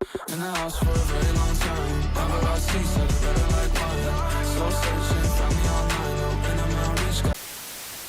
in the house for a very long time. Never got seasick, better like wine. Slow searching, found me online. No minimum reach.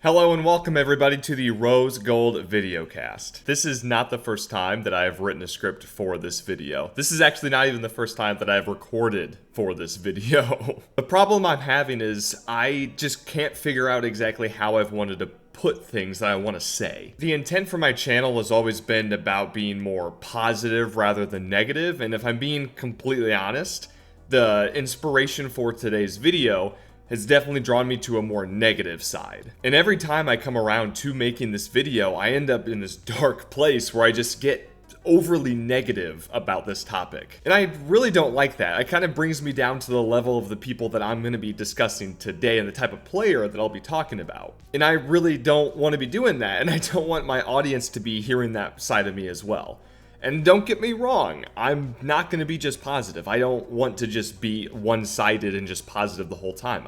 Hello and welcome everybody to the Rose Gold Videocast. This is not the first time that I have written a script for this video. This is actually not even the first time that I have recorded for this video. The problem I'm having is I just can't figure out exactly how I've wanted to put things that I want to say. The intent for my channel has always been about being more positive rather than negative, and if I'm being completely honest, the inspiration for today's video has definitely drawn me to a more negative side. And every time I come around to making this video, I end up in this dark place where I just get overly negative about this topic. And I really don't like that. It kind of brings me down to the level of the people that I'm going to be discussing today and the type of player that I'll be talking about. And I really don't want to be doing that, and I don't want my audience to be hearing that side of me as well. And don't get me wrong, I'm not going to be just positive. I don't want to just be one-sided and just positive the whole time.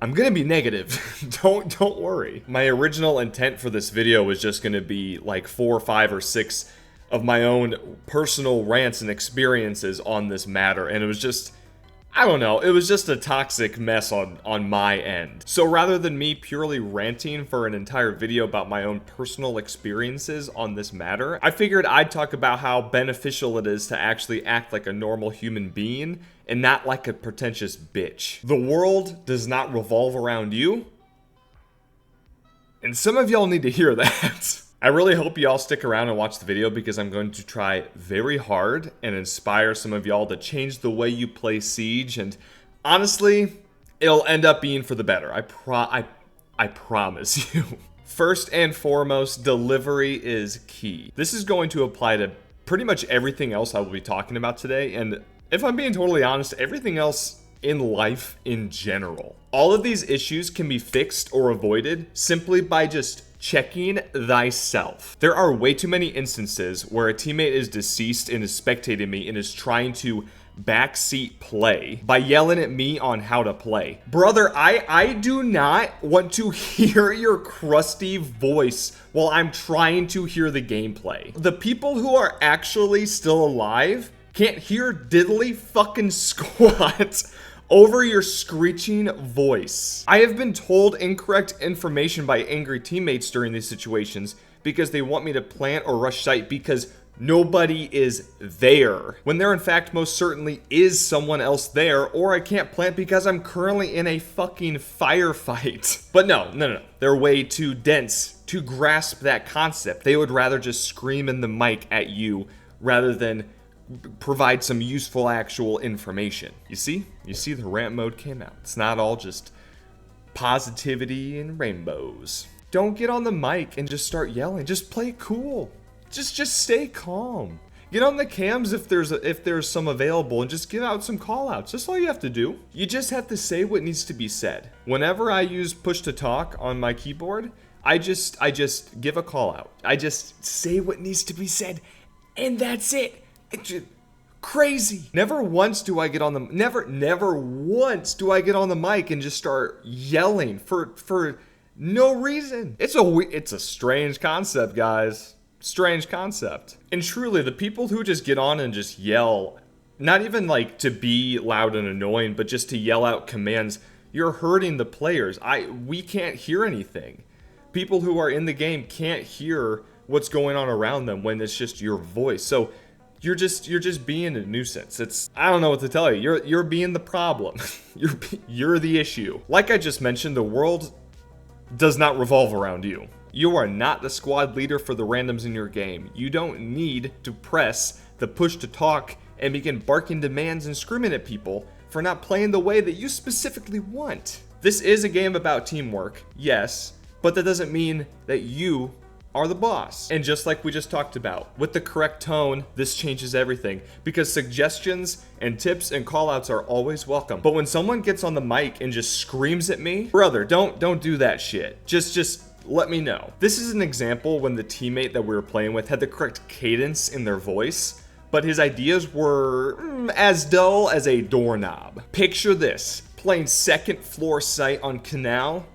I'm going to be negative. Don't worry. My original intent for this video was just going to be like 4, 5, or 6 of my own personal rants and experiences on this matter, and it was just, I don't know, it was just a toxic mess on my end. So rather than me purely ranting for an entire video about my own personal experiences on this matter, I figured I'd talk about how beneficial it is to actually act like a normal human being and not like a pretentious bitch. The world does not revolve around you, and some of y'all need to hear that. I really hope y'all stick around and watch the video because I'm going to try very hard and inspire some of y'all to change the way you play Siege, and honestly, it'll end up being for the better. I promise you. First and foremost, delivery is key. This is going to apply to pretty much everything else I will be talking about today, and if I'm being totally honest, everything else in life in general. All of these issues can be fixed or avoided simply by just checking thyself. There are way too many instances where a teammate is deceased and is spectating me and is trying to backseat play by yelling at me on how to play. Brother, I do not want to hear your crusty voice while I'm trying to hear the gameplay. The people who are actually still alive can't hear diddly fucking squat over your screeching voice. I have been told incorrect information by angry teammates during these situations because they want me to plant or rush site because nobody is there, when there in fact most certainly is someone else there, or I can't plant because I'm currently in a fucking firefight. But no, they're way too dense to grasp that concept. They would rather just scream in the mic at you rather than provide some useful actual information. You see the rant mode came out. It's not all just positivity and rainbows. Don't get on the mic and just start yelling. Just play cool. Just stay calm. Get on the cams if there's some available and just give out some call outs. That's all you have to do. You just have to say what needs to be said. Whenever I use push to talk on my keyboard, I just give a call out. I just say what needs to be said, and that's it. It's just crazy. Never once do I get on the mic and just start yelling for no reason. It's a strange concept, guys. Strange concept. And truly, the people who just get on and just yell, not even like to be loud and annoying, but just to yell out commands, you're hurting the players. We can't hear anything. People who are in the game can't hear what's going on around them when it's just your voice. So you're just being a nuisance. I don't know what to tell you. You're being the problem. You're the issue. Like I just mentioned, the world does not revolve around you. You are not the squad leader for the randoms in your game. You don't need to press the push to talk and begin barking demands and screaming at people for not playing the way that you specifically want. This is a game about teamwork, yes, but that doesn't mean that you are the boss. And just like we just talked about, with the correct tone, this changes everything, because suggestions and tips and callouts are always welcome. But when someone gets on the mic and just screams at me, brother, don't do that shit. Just let me know. This is an example when the teammate that we were playing with had the correct cadence in their voice, but his ideas were as dull as a doorknob. Picture this, playing second floor site on Canal,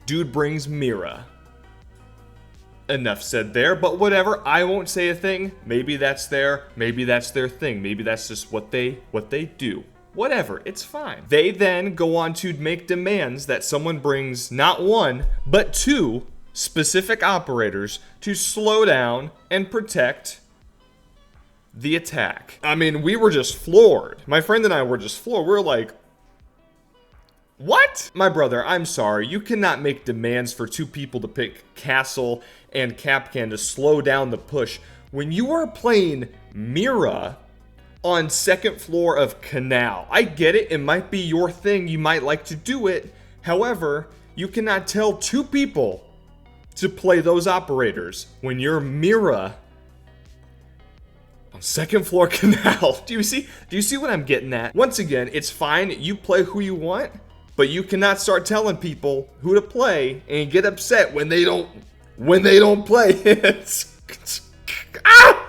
dude brings Mira. Enough said there, but whatever, I won't say a thing. Maybe that's their thing. Maybe that's just what they do. Whatever, it's fine. They then go on to make demands that someone brings not one, but two specific operators to slow down and protect the attack. I mean, we were just floored. My friend and I were just floored. We were like, what? My brother, I'm sorry. You cannot make demands for two people to pick Castle and Kapkan to slow down the push when you are playing Mira on second floor of Canal. I get it. It might be your thing. You might like to do it. However, you cannot tell two people to play those operators when you're Mira on second floor Canal. Do you see what I'm getting at? Once again, it's fine. You play who you want. But you cannot start telling people who to play and get upset when they don't play.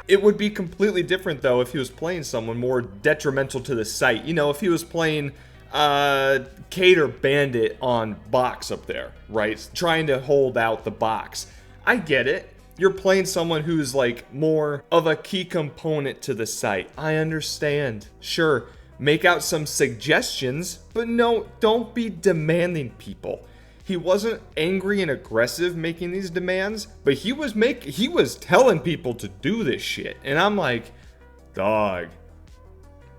It would be completely different though if he was playing someone more detrimental to the site. You know, if he was playing Cater Bandit on box up there, right? Trying to hold out the box. I get it. You're playing someone who's like more of a key component to the site. I understand. Sure. Make out some suggestions, but no, don't be demanding people. He wasn't angry and aggressive making these demands, but he was telling people to do this shit. And I'm like, dog,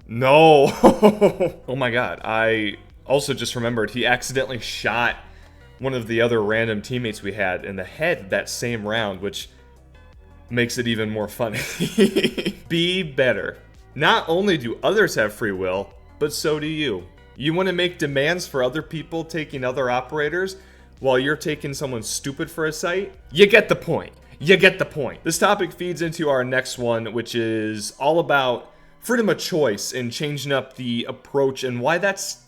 no. Oh my God. I also just remembered he accidentally shot one of the other random teammates we had in the head that same round, which makes it even more funny. Be better. Not only do others have free will, but so do you. You want to make demands for other people taking other operators while you're taking someone stupid for a site? You get the point. You get the point. This topic feeds into our next one, which is all about freedom of choice and changing up the approach and why that's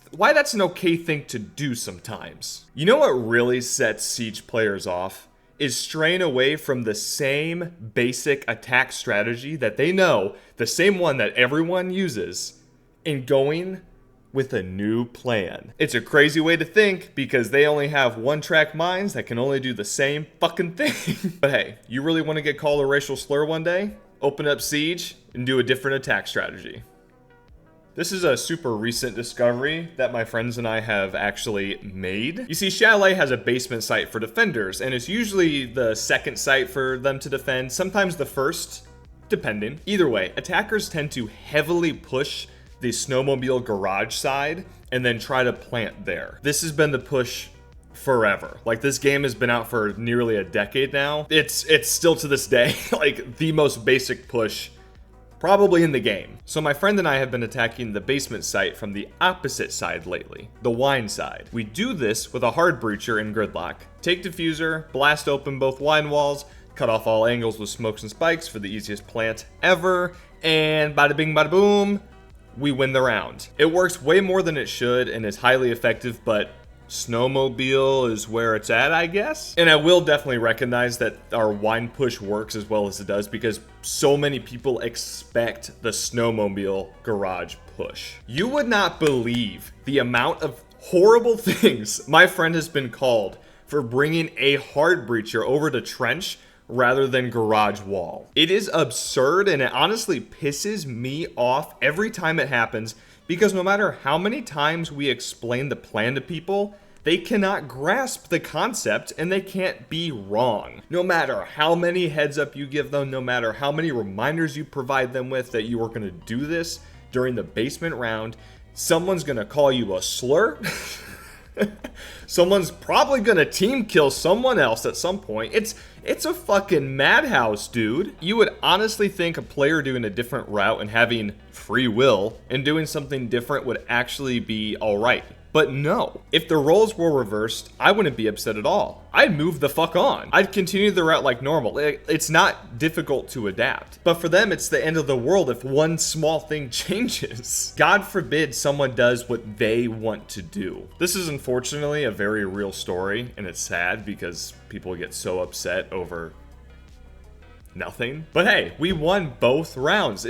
an okay thing to do sometimes. You know what really sets Siege players off? Is straying away from the same basic attack strategy that they know, the same one that everyone uses, and going with a new plan. It's a crazy way to think because they only have one-track minds that can only do the same fucking thing. But hey, you really want to get called a racial slur one day? Open up Siege and do a different attack strategy. This is a super recent discovery that my friends and I have actually made. You see, Chalet has a basement site for defenders, and it's usually the second site for them to defend, sometimes the first, depending. Either way, attackers tend to heavily push the snowmobile garage side and then try to plant there. This has been the push forever. Like, this game has been out for nearly a decade now. It's still to this day, like, the most basic push probably in the game. So my friend and I have been attacking the basement site from the opposite side lately, the wine side. We do this with a hard breacher and gridlock. Take diffuser, blast open both wine walls, cut off all angles with smokes and spikes for the easiest plant ever, and bada bing bada boom, we win the round. It works way more than it should and is highly effective, but snowmobile is where it's at, I guess. And I will definitely recognize that our wine push works as well as it does because so many people expect the snowmobile garage push. You would not believe the amount of horrible things my friend has been called for bringing a hard breacher over to trench rather than garage wall. It is absurd, and it honestly pisses me off every time it happens because no matter how many times we explain the plan to people, they cannot grasp the concept and they can't be wrong. No matter how many heads up you give them, no matter how many reminders you provide them with that you are going to do this during the basement round, someone's going to call you a slur. Someone's probably going to team kill someone else at some point. It's a fucking madhouse, dude. You would honestly think a player doing a different route and having free will and doing something different would actually be alright. But no, if the roles were reversed, I wouldn't be upset at all. I'd move the fuck on. I'd continue the route like normal. It's not difficult to adapt. But for them, it's the end of the world if one small thing changes. God forbid someone does what they want to do. This is unfortunately a very real story, and it's sad because people get so upset over nothing. But hey, we won both rounds.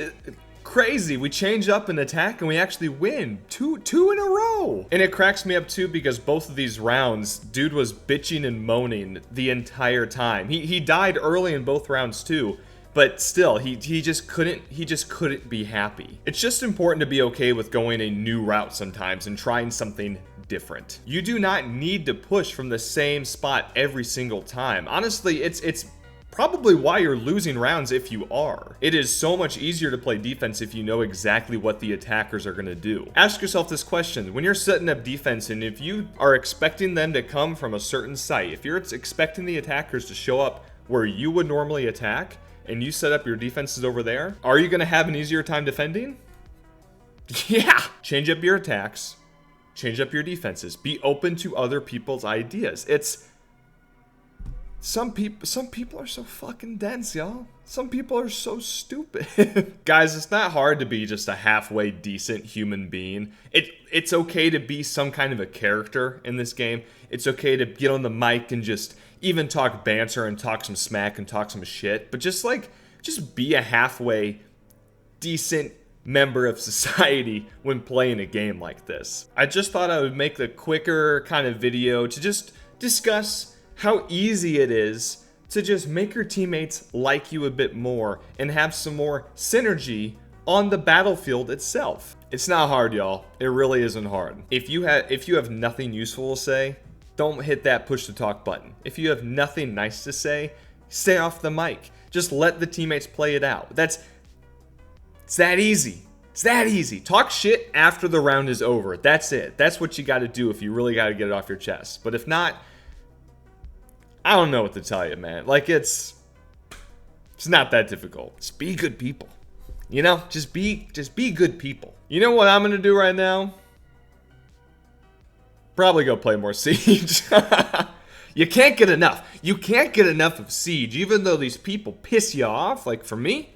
crazy. We change up an attack and we actually win. Two in a row. And it cracks me up too because both of these rounds, dude was bitching and moaning the entire time. He died early in both rounds too. But still, he just couldn't be happy. It's just important to be okay with going a new route sometimes and trying something different. You do not need to push from the same spot every single time. Honestly, it's probably why you're losing rounds if you are. It is so much easier to play defense if you know exactly what the attackers are gonna do. Ask yourself this question: when you're setting up defense and if you are expecting them to come from a certain site, if you're expecting the attackers to show up where you would normally attack, and you set up your defenses over there, are you gonna have an easier time defending? Yeah! Change up your attacks, change up your defenses, be open to other people's ideas. Some people are so fucking dense, y'all. Some people are so stupid. Guys, it's not hard to be just a halfway decent human being. It's okay to be some kind of a character in this game. It's okay to get on the mic and just even talk banter and talk some smack and talk some shit. But just be a halfway decent member of society when playing a game like this. I just thought I would make the quicker kind of video to just discuss how easy it is to just make your teammates like you a bit more and have some more synergy on the battlefield itself. It's not hard, y'all. It really isn't hard. If you have nothing useful to say, don't hit that push to talk button. If you have nothing nice to say, stay off the mic. Just let the teammates play it out. It's that easy. It's that easy. Talk shit after the round is over. That's it. That's what you got to do if you really got to get it off your chest. But if not, I don't know what to tell you, man. Like, it's not that difficult. Just be good people. You know, just be good people. You know what I'm gonna do right now? Probably go play more Siege. You can't get enough. You can't get enough of Siege, even though these people piss you off. Like, for me,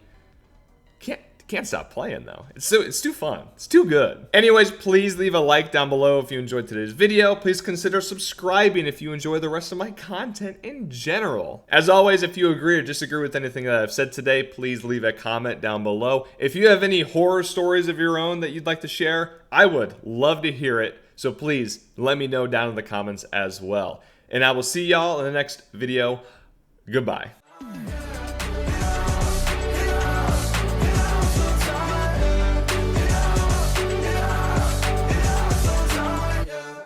can't stop playing though. It's too fun. It's too good. Anyways, please leave a like down below if you enjoyed today's video. Please consider subscribing if you enjoy the rest of my content in general. As always, if you agree or disagree with anything that I've said today, please leave a comment down below. If you have any horror stories of your own that you'd like to share, I would love to hear it. So please let me know down in the comments as well. And I will see y'all in the next video. Goodbye.